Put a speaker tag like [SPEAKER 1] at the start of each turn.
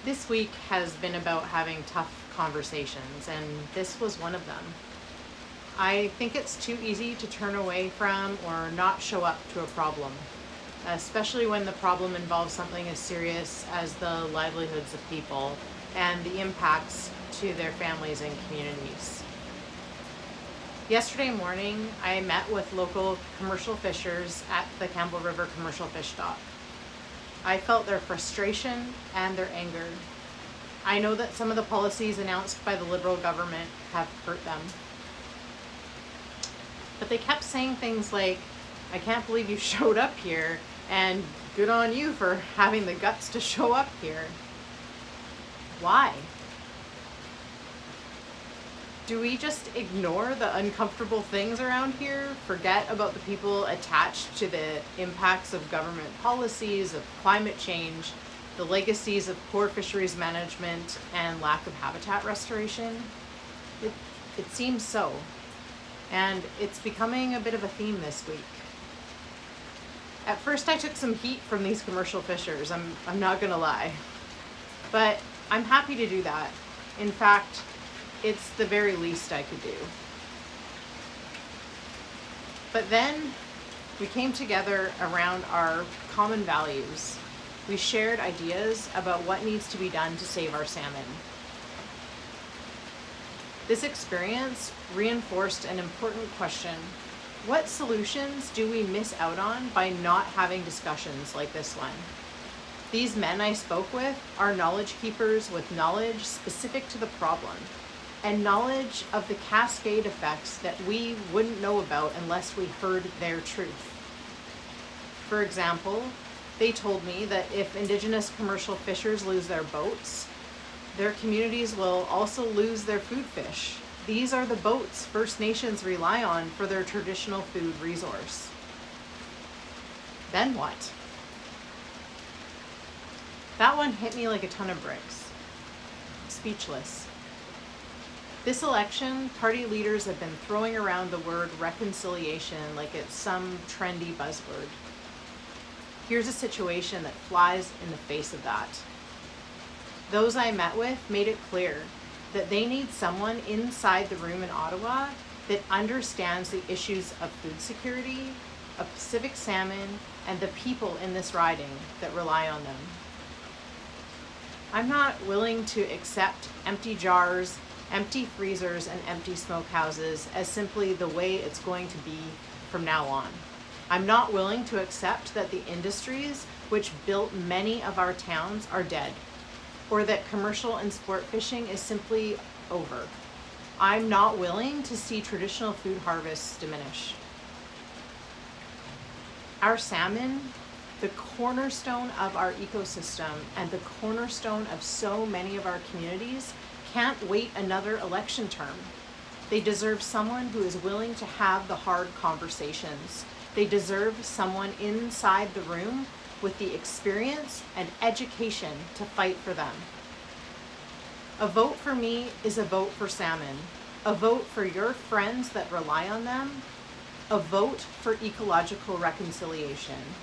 [SPEAKER 1] This week has been about having tough conversations, and this was one of them. I think it's too easy to turn away from or not show up to a problem, especially when the problem involves something as serious as the livelihoods of people and the impacts to their families and communities. Yesterday morning, I met with local commercial fishers at the Campbell River commercial fish dock. I felt their frustration and their anger. I know that some of the policies announced by the Liberal government have hurt them. But they kept saying things like, "I can't believe you showed up here, and good on you for having the guts to show up here." Why? Do we just ignore the uncomfortable things around here, forget about the people attached to the impacts of government policies, of climate change, the legacies of poor fisheries management, and lack of habitat restoration? It seems so. And it's becoming a bit of a theme this week. At first I took some heat from these commercial fishers, I'm not gonna lie. But I'm happy to do that. In fact, it's the very least I could do. But then we came together around our common values. We shared ideas about what needs to be done to save our salmon. This experience reinforced an important question. What solutions do we miss out on by not having discussions like this one? These men I spoke with are knowledge keepers with knowledge specific to the problem, and knowledge of the cascade effects that we wouldn't know about unless we heard their truth. For example, they told me that if Indigenous commercial fishers lose their boats, their communities will also lose their food fish. These are the boats First Nations rely on for their traditional food resource. Then what? That one hit me like a ton of bricks. Speechless. This election, party leaders have been throwing around the word reconciliation like it's some trendy buzzword. Here's a situation that flies in the face of that. Those I met with made it clear that they need someone inside the room in Ottawa that understands the issues of food security, of Pacific salmon, and the people in this riding that rely on them. I'm not willing to accept empty jars, empty freezers, and empty smokehouses as simply the way it's going to be from now on. I'm not willing to accept that the industries which built many of our towns are dead, or that commercial and sport fishing is simply over. I'm not willing to see traditional food harvests diminish. Our salmon, the cornerstone of our ecosystem and the cornerstone of so many of our communities, can't wait another election term. They deserve someone who is willing to have the hard conversations. They deserve someone inside the room with the experience and education to fight for them. A vote for me is a vote for salmon, a vote for your friends that rely on them, a vote for ecological reconciliation.